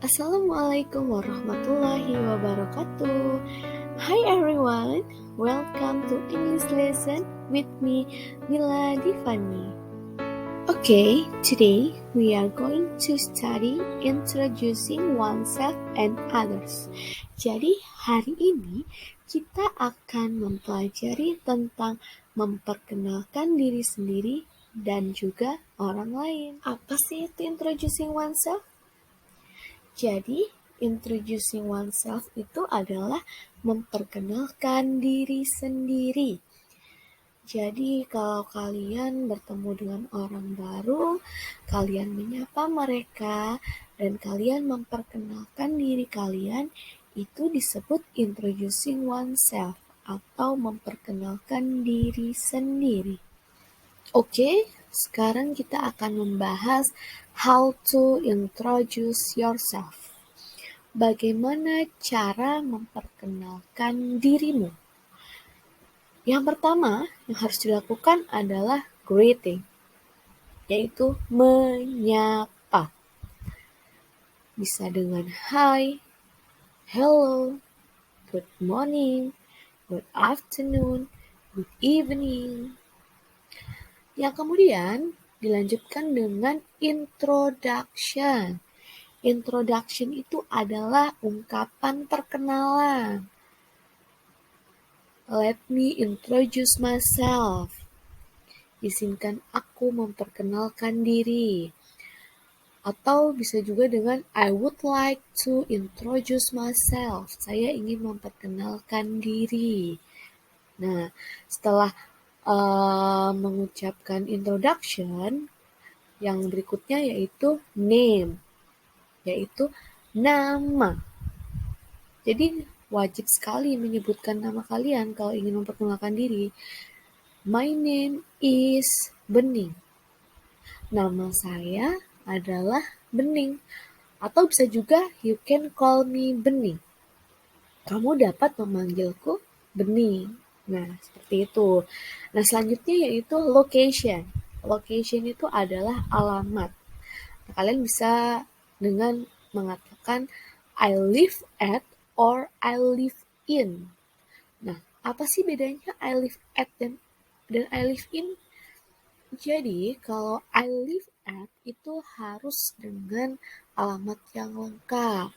Assalamualaikum warahmatullahi wabarakatuh. Hi everyone, welcome to English lesson with me, Mila Divani. Okay, today we are going to study introducing oneself and others. Jadi hari ini kita akan mempelajari tentang memperkenalkan diri sendiri dan juga orang lain. Apa sih itu introducing oneself? Jadi, introducing oneself itu adalah memperkenalkan diri sendiri. Jadi, kalau kalian bertemu dengan orang baru, kalian menyapa mereka, dan kalian memperkenalkan diri kalian, itu disebut introducing oneself atau memperkenalkan diri sendiri. Oke, sekarang kita akan membahas how to introduce yourself. Bagaimana cara memperkenalkan dirimu? Yang pertama yang harus dilakukan adalah greeting, yaitu menyapa. Bisa dengan hi, hello, good morning, good afternoon, good evening. Yang kemudian dilanjutkan dengan introduction. Introduction itu adalah ungkapan perkenalan. Let me introduce myself. Izinkan aku memperkenalkan diri. Atau bisa juga dengan I would like to introduce myself. Saya ingin memperkenalkan diri. Nah, setelah mengucapkan introduction, yang berikutnya yaitu name, yaitu nama. Jadi wajib sekali menyebutkan nama kalian kalau ingin memperkenalkan diri. My name is Bening. Nama saya adalah Bening. Atau bisa juga you can call me Bening. Kamu dapat memanggilku Bening. Nah, seperti itu. Nah, selanjutnya yaitu location. Location itu adalah alamat. Nah, kalian bisa dengan mengatakan I live at or I live in. Nah, apa sih bedanya I live at dan I live in? Jadi, kalau I live at itu harus dengan alamat yang lengkap.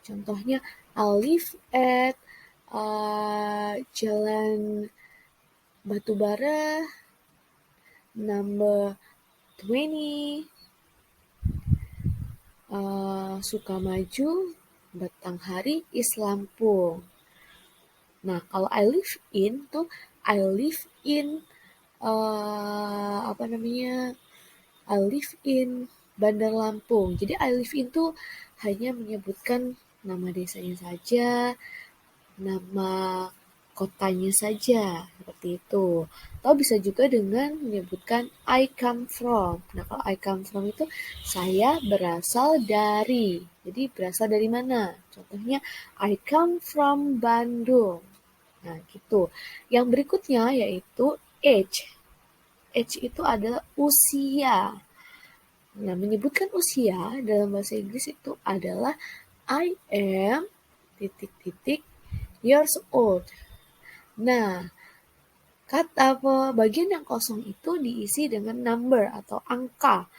Contohnya, I live at Jalan Batubara number 20 Sukamaju, Batanghari, East Lampung. Nah, kalau I live in tuh I live in I live in Bandar Lampung. Jadi I live in tuh hanya menyebutkan nama desanya saja, nama kotanya saja, seperti itu. Atau bisa juga dengan menyebutkan I come from. Nah, kalau I come from itu saya berasal dari. Jadi berasal dari mana? Contohnya I come from Bandung. Nah, gitu. Yang berikutnya yaitu age. Age itu adalah usia. Nah, menyebutkan usia dalam bahasa Inggris itu adalah I am ... years old. Nah, kata bagian yang kosong itu diisi dengan number atau angka.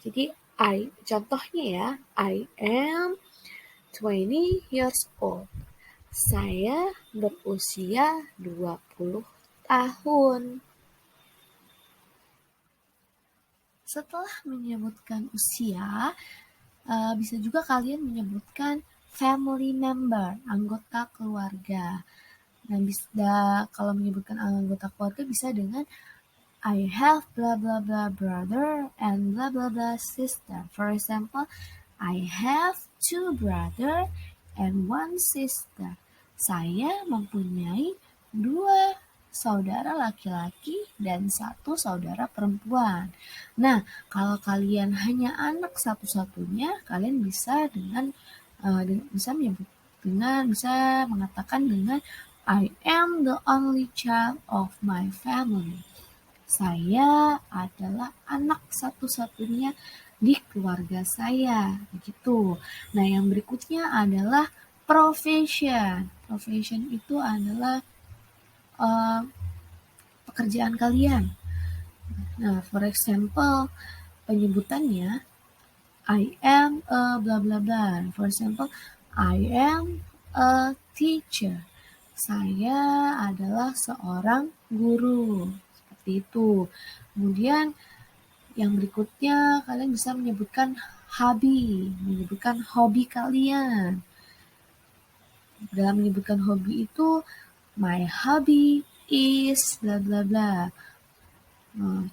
Jadi contohnya ya, I am 20 years old. Saya berusia 20 tahun. Setelah menyebutkan usia, bisa juga kalian menyebutkan family member, anggota keluarga. Nah, bisa kalau menyebutkan anggota keluarga bisa dengan I have blah blah blah brother and blah blah blah sister. For example, I have 2 brother and 1 sister. Saya mempunyai 2 saudara laki-laki dan 1 saudara perempuan. Nah, kalau kalian hanya anak satu-satunya, kalian bisa bisa mengatakan dengan I am the only child of my family. Saya adalah anak satu-satunya di keluarga saya, begitu. Nah, yang berikutnya adalah profession. Profession itu adalah pekerjaan kalian. Nah, for example, penyebutannya I am a bla bla bla. For example, I am a teacher. Saya adalah seorang guru. Seperti itu. Kemudian yang berikutnya kalian bisa menyebutkan hobi, menyebutkan hobi kalian. Dalam menyebutkan hobi itu, my hobby is bla bla bla.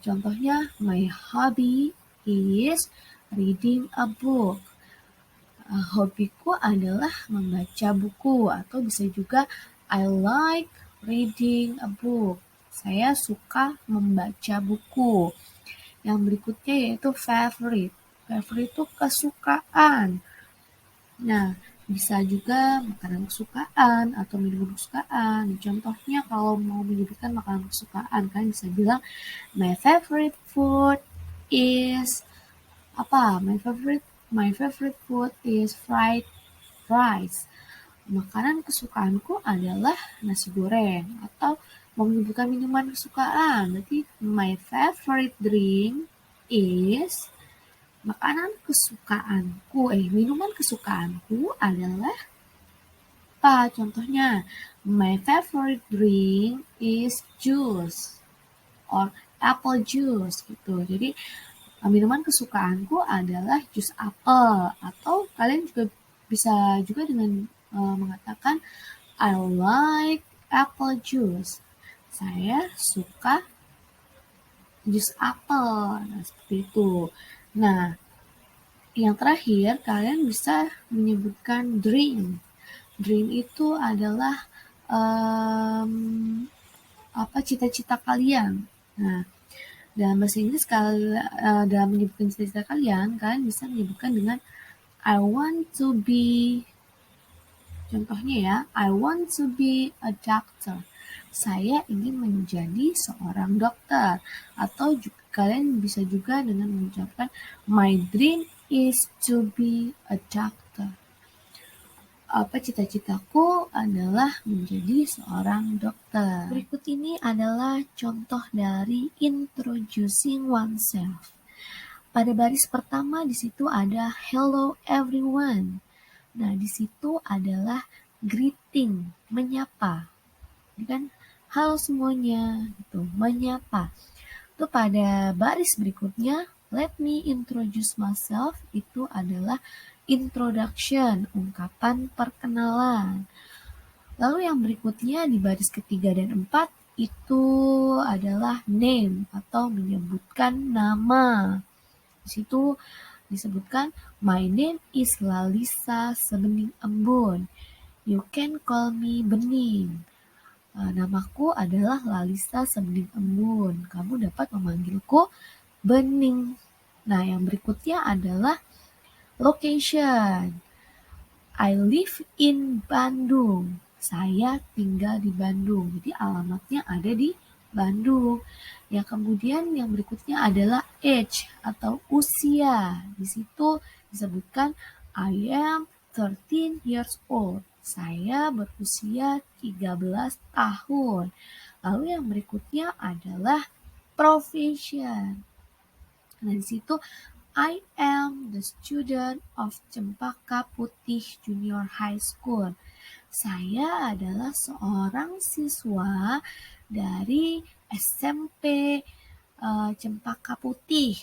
Contohnya, my hobby is reading a book. Hobiku adalah membaca buku, atau bisa juga I like reading a book. Saya suka membaca buku. Yang berikutnya yaitu favorite. Favorite itu kesukaan. Nah, bisa juga makanan kesukaan atau minuman kesukaan. Contohnya kalau mau menyebutkan makanan kesukaan, kan bisa bilang my favorite food is apa? My favorite food is fried rice. Makanan kesukaanku adalah nasi goreng. Atau mau menyebutkan minuman kesukaan, berarti my favorite drink is minuman kesukaanku adalah apa? Contohnya, my favorite drink is juice or apple juice gitu. Jadi minuman kesukaanku adalah jus apel, atau kalian juga bisa juga dengan mengatakan I like apple juice. Saya suka jus apel. Nah, seperti itu. Nah, yang terakhir kalian bisa menyebutkan drink. Drink itu adalah cita-cita kalian. Nah, dalam bahasa Inggris dalam menyebutkan cita-cita kalian bisa menyebutkan dengan I want to be, contohnya ya, I want to be a doctor. Saya ingin menjadi seorang dokter. Atau kalian bisa juga dengan mengucapkan my dream is to be a doctor. Cita-citaku adalah menjadi seorang dokter. Berikut ini adalah contoh dari introducing oneself. Pada baris pertama di situ ada hello everyone. Nah, di situ adalah greeting, menyapa. Ini kan halo semuanya, gitu, menyapa. Itu pada baris berikutnya, let me introduce myself, itu adalah introduction, ungkapan perkenalan. Lalu yang berikutnya di baris ketiga dan 4 itu adalah name atau menyebutkan nama. Di situ disebutkan my name is Lalisa Sebening Embun. You can call me Bening. Namaku adalah Lalisa Sebening Embun. Kamu dapat memanggilku Bening. Nah, yang berikutnya adalah location. I live in Bandung. Saya tinggal di Bandung. Jadi alamatnya ada di Bandung. Yang kemudian yang berikutnya adalah age atau usia. Di situ disebutkan I am 13 years old. Saya berusia 13 tahun. Lalu yang berikutnya adalah profession. Nah, di situ I am the student of Cempaka Putih Junior High School. Saya adalah seorang siswa dari SMP Cempaka Putih.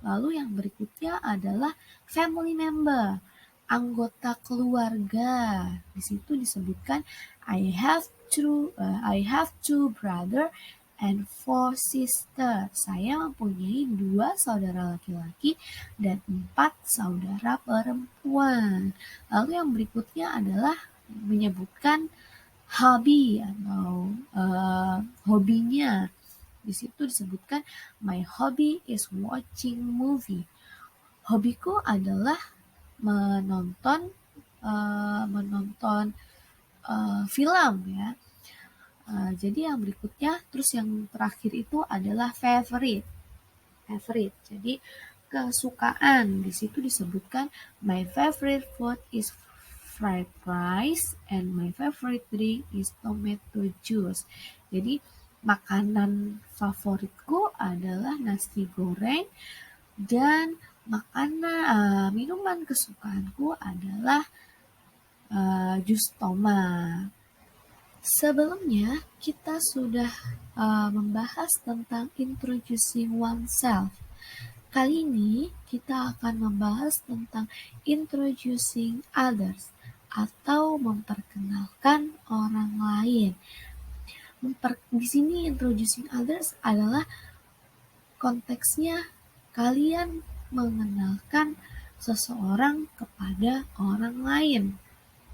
Lalu yang berikutnya adalah family member, anggota keluarga. Di situ disebutkan I have two brother and 4 sisters. Saya mempunyai 2 saudara laki-laki dan 4 saudara perempuan. Lalu yang berikutnya adalah menyebutkan hobi atau hobinya. Di situ disebutkan my hobby is watching movie. Hobiku adalah menonton film ya. Jadi yang berikutnya, terus yang terakhir itu adalah favorite. Jadi kesukaan. Di situ disebutkan my favorite food is fried rice and my favorite drink is tomato juice. Jadi makanan favoritku adalah nasi goreng dan minuman kesukaanku adalah jus tomat. Sebelumnya kita sudah membahas tentang introducing oneself. Kali ini kita akan membahas tentang introducing others atau memperkenalkan orang lain. Di sini introducing others adalah konteksnya kalian mengenalkan seseorang kepada orang lain.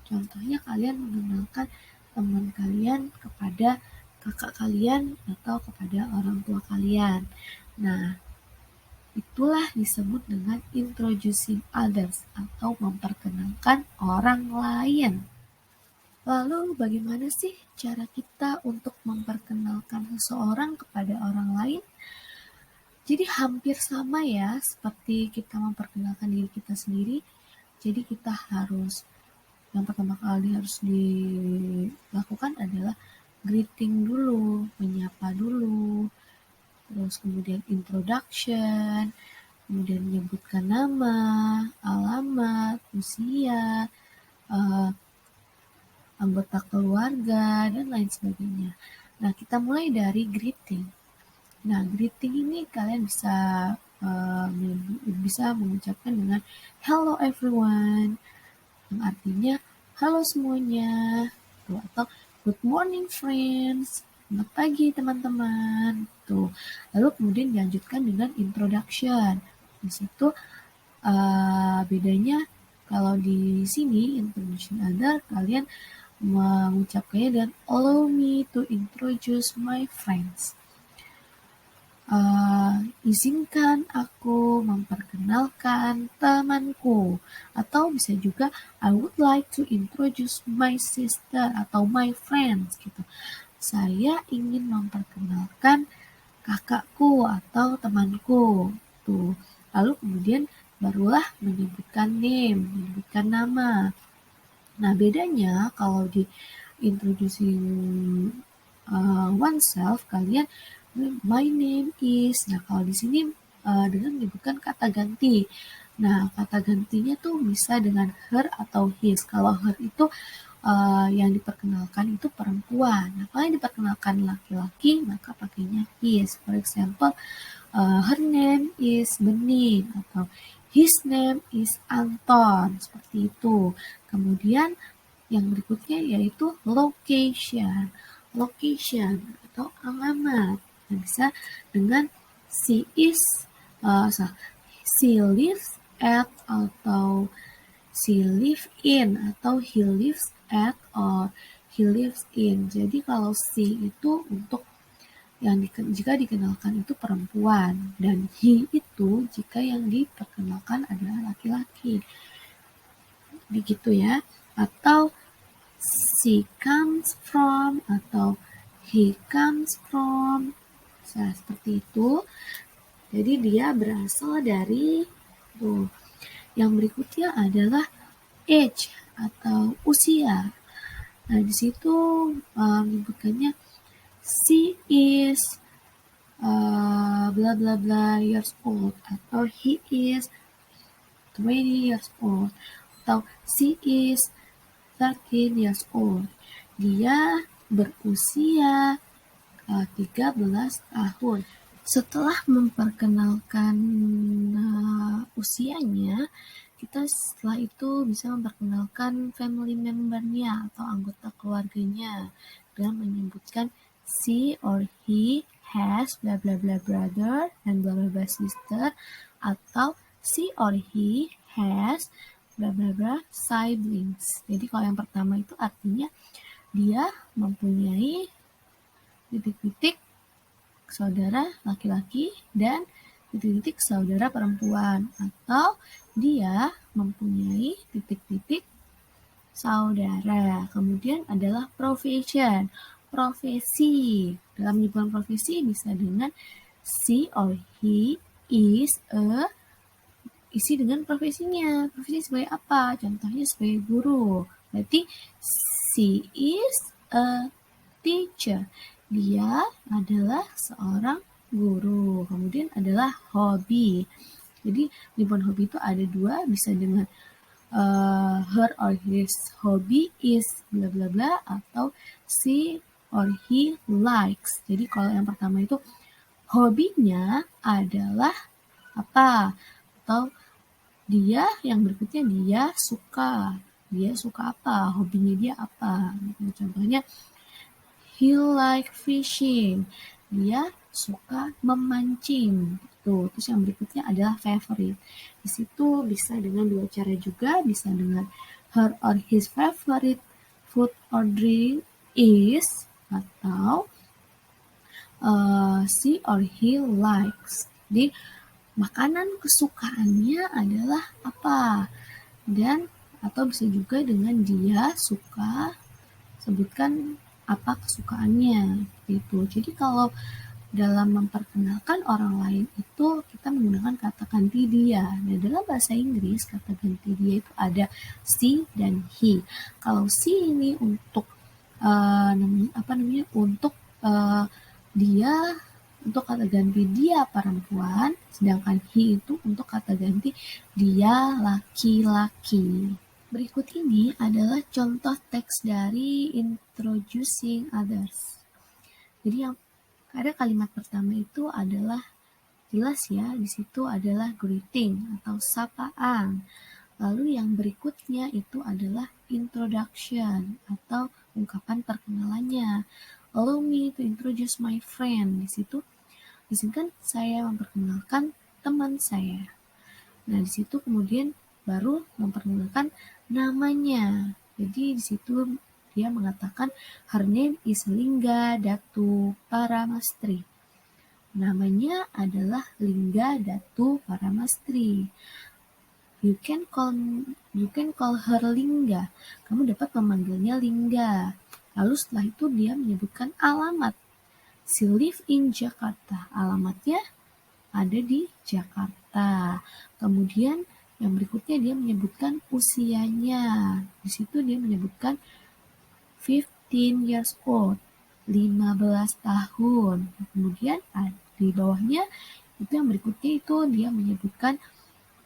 Contohnya kalian mengenalkan teman kalian kepada kakak kalian atau kepada orang tua kalian. Nah, itulah disebut dengan introducing others atau memperkenalkan orang lain. Lalu bagaimana sih cara kita untuk memperkenalkan seseorang kepada orang lain? Jadi hampir sama ya seperti kita memperkenalkan diri kita sendiri. Jadi kita yang pertama kali harus dilakukan adalah greeting dulu, menyapa dulu, terus kemudian introduction, kemudian menyebutkan nama, alamat, usia, anggota keluarga, dan lain sebagainya. Nah, kita mulai dari greeting. Nah, greeting ini kalian bisa mengucapkan dengan hello everyone, yang artinya halo semuanya, atau good morning friends, selamat pagi teman-teman. Tuh. Lalu kemudian dilanjutkan dengan introduction. Di situ bedanya kalau di sini introduction other kalian mengucapkannya dengan allow me to introduce my friends. Izinkan aku memperkenalkan temanku, atau bisa juga I would like to introduce my sister atau my friends gitu. Saya ingin memperkenalkan kakakku atau temanku tuh. Lalu kemudian barulah menyebutkan name, menyebutkan nama. Nah, bedanya kalau di introducing oneself kalian my name is. Nah, kalau di sini dengan menyebutkan kata ganti. Nah, kata gantinya tuh bisa dengan her atau his. Kalau her itu yang diperkenalkan itu perempuan. Nah, kalau yang diperkenalkan laki-laki, maka pakainya his. For example, her name is Bening atau his name is Anton. Seperti itu. Kemudian yang berikutnya yaitu location. Location atau alamat. Nah, bisa dengan she lives at atau she live in atau he lives at or he lives in. Jadi kalau she itu untuk jika dikenalkan itu perempuan dan he itu jika yang diperkenalkan adalah laki-laki. Begitu ya. Atau she comes from atau he comes from. Nah, seperti itu. Jadi dia berasal dari tuh. Yang berikutnya adalah age atau usia. Nah, di situ menyebutkannya she is bla bla bla years old atau he is 20 years old atau she is 13 years old. Dia berusia 13 tahun. Setelah memperkenalkan usianya, kita setelah itu bisa memperkenalkan family member-nya atau anggota keluarganya dengan menyebutkan she or he has bla bla bla brother and bla bla bla sister, atau she or he has bla bla bla siblings. Jadi kalau yang pertama itu artinya dia mempunyai titik-titik saudara laki-laki dan titik-titik saudara perempuan, atau dia mempunyai titik-titik saudara. Kemudian adalah profession, profesi. Dalam menyebutkan profesi bisa dengan she or he is a isi dengan profesinya. Profesi sebagai apa? Contohnya sebagai guru. Berarti she is a teacher. Dia adalah seorang guru. Kemudian adalah hobi. Jadi ribbon hobi itu ada dua, bisa dengan her or his hobby is bla bla bla, atau she or he likes. Jadi kalau yang pertama itu hobinya adalah apa, atau dia, yang berikutnya dia suka apa, hobinya dia apa. Contohnya he like fishing, dia suka memancing. Tuh, terus yang berikutnya adalah favorite. Di situ bisa dengan dua cara juga, bisa dengan her or his favorite food or drink is, atau she or he likes. Jadi makanan kesukaannya adalah apa, dan atau bisa juga dengan dia suka, sebutkan apa kesukaannya gitu. Jadi kalau dalam memperkenalkan orang lain itu kita menggunakan kata ganti dia. Nah, dalam bahasa Inggris kata ganti dia itu ada she dan he. Kalau she ini untuk untuk dia, untuk kata ganti dia perempuan, sedangkan he itu untuk kata ganti dia laki-laki. Berikut ini adalah contoh teks dari Introducing Others. Jadi yang ada kalimat pertama itu adalah jelas ya, di situ adalah greeting atau sapaan. Lalu yang berikutnya itu adalah introduction atau ungkapan perkenalannya. Allow me to introduce my friend. Di situ izinkan saya memperkenalkan teman saya. Nah, di situ kemudian baru memperkenalkan namanya. Jadi di situ dia mengatakan her name is Lingga Datu Paramastri. Namanya adalah Lingga Datu Paramastri. You can call her Lingga. Kamu dapat memanggilnya Lingga. Lalu setelah itu dia menyebutkan alamat. She live in Jakarta. Alamatnya ada di Jakarta. Kemudian yang berikutnya dia menyebutkan usianya. Di situ dia menyebutkan 15 years old. 15 tahun. Kemudian di bawahnya itu yang berikutnya itu dia menyebutkan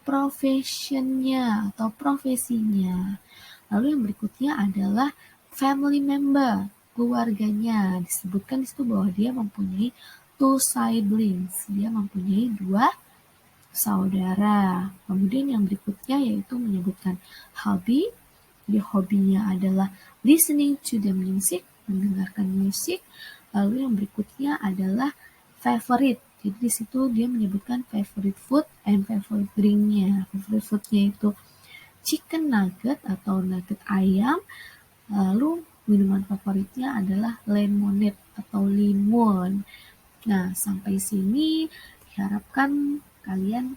professionnya atau profesinya. Lalu yang berikutnya adalah family member, keluarganya. Disebutkan di situ bahwa dia mempunyai 2 siblings. Dia mempunyai 2 saudara. Kemudian yang berikutnya yaitu menyebutkan hobby. Jadi hobinya adalah listening to the music, mendengarkan musik. Lalu yang berikutnya adalah favorite. Jadi di situ dia menyebutkan favorite food and favorite drinknya. Favorite foodnya itu chicken nugget atau nugget ayam. Lalu minuman favoritnya adalah lemonade atau limon. Nah, sampai sini diharapkan kalian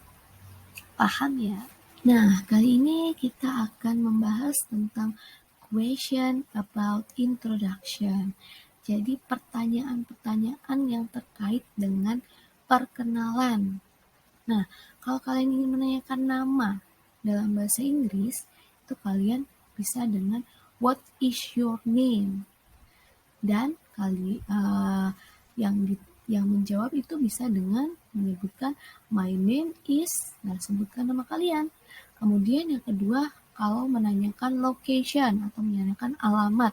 paham ya. Nah, kali ini kita akan membahas tentang question about introduction. Jadi pertanyaan-pertanyaan yang terkait dengan perkenalan. Nah, kalau kalian ingin menanyakan nama dalam bahasa Inggris, itu kalian bisa dengan what is your name? Dan yang menjawab itu bisa dengan menyebutkan my name is, nah sebutkan nama kalian. Kemudian yang kedua, kalau menanyakan location atau menanyakan alamat,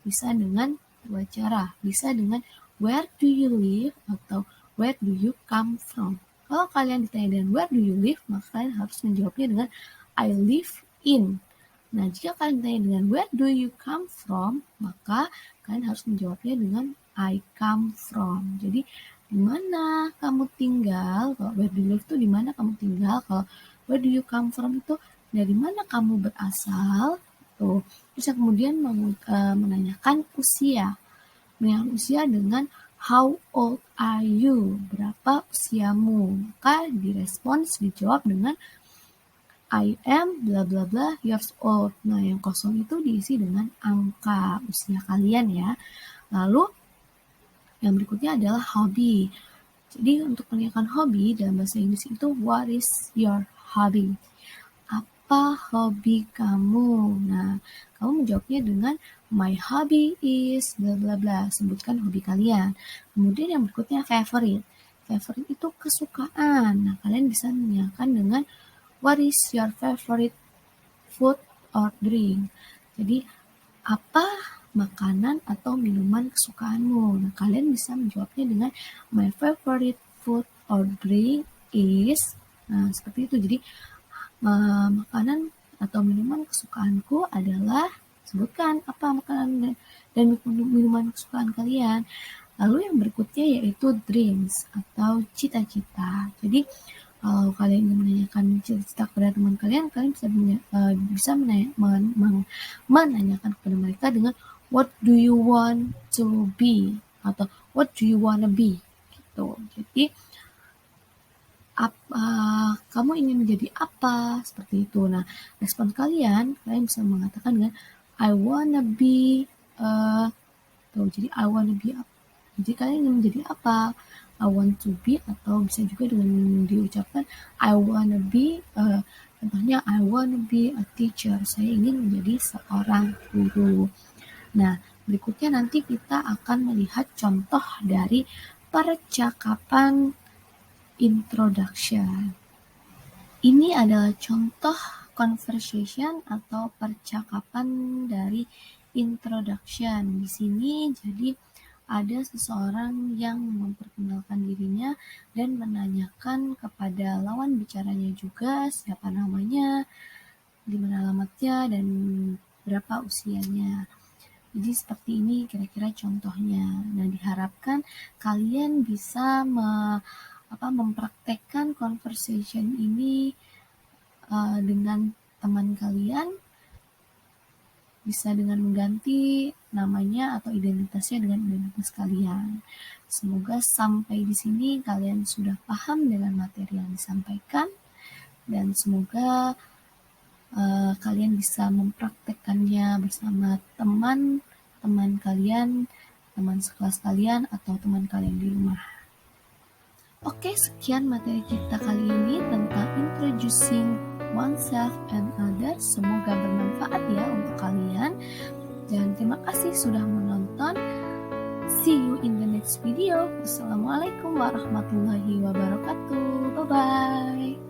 bisa dengan dua cara. Bisa dengan where do you live atau where do you come from. Kalau kalian ditanya dengan where do you live, maka kalian harus menjawabnya dengan I live in. Nah, jika kalian ditanya dengan where do you come from, maka kalian harus menjawabnya dengan I come from. Jadi, di mana kamu tinggal? Kalau where do you live itu di mana kamu tinggal. Kalau where do you come from itu dari mana kamu berasal. Tuh. Bisa kemudian menanyakan usia. Menanyakan usia dengan how old are you? Berapa usiamu? Maka direspons, dijawab dengan I am bla bla bla years old. Nah, yang kosong itu diisi dengan angka usia kalian ya. Lalu yang berikutnya adalah hobby. Jadi untuk menanyakan hobi dalam bahasa Inggris itu what is your hobby. Apa hobi kamu? Nah, kamu menjawabnya dengan my hobby is bla bla bla. Sebutkan hobi kalian. Kemudian yang berikutnya favorite. Favorite itu kesukaan. Nah, kalian bisa menanyakan dengan what is your favorite food or drink. Jadi, apa makanan atau minuman kesukaanmu? Nah, kalian bisa menjawabnya dengan my favorite food or drink is. Nah, seperti itu. Jadi, makanan atau minuman kesukaanku adalah, sebutkan apa makanan dan minuman kesukaan kalian. Lalu yang berikutnya yaitu dreams atau cita-cita. Jadi kalau kalian ingin menanyakan cita-cita kepada teman kalian, kalian bisa menanyakan kepada mereka dengan what do you want to be atau what do you wanna be gitu. Jadi kamu ingin menjadi apa, seperti itu. Nah, respon kalian bisa mengatakan dengan I wanna be jadi I wanna be apa. Jadi kalian ingin menjadi apa? I want to be, atau bisa juga dengan diucapkan I wanna be, contohnya I wanna be a teacher. Saya ingin menjadi seorang guru. Nah, berikutnya nanti kita akan melihat contoh dari percakapan introduction. Ini adalah contoh conversation atau percakapan dari introduction. Di sini jadi ada seseorang yang memperkenalkan dirinya dan menanyakan kepada lawan bicaranya juga siapa namanya, di mana alamatnya, dan berapa usianya. Jadi seperti ini kira-kira contohnya. Nah, diharapkan kalian bisa mempraktekkan conversation ini dengan teman kalian, bisa dengan mengganti namanya atau identitasnya dengan identitas kalian. Semoga sampai di sini kalian sudah paham dengan materi yang disampaikan, dan semoga kalian bisa mempraktekkannya bersama teman-teman kalian, teman sekelas kalian, atau teman kalian di rumah. Oke, sekian materi kita kali ini tentang introducing oneself and others. Semoga bermanfaat ya untuk kalian. Dan terima kasih sudah menonton. See you in the next video. Wassalamualaikum warahmatullahi wabarakatuh. Bye-bye.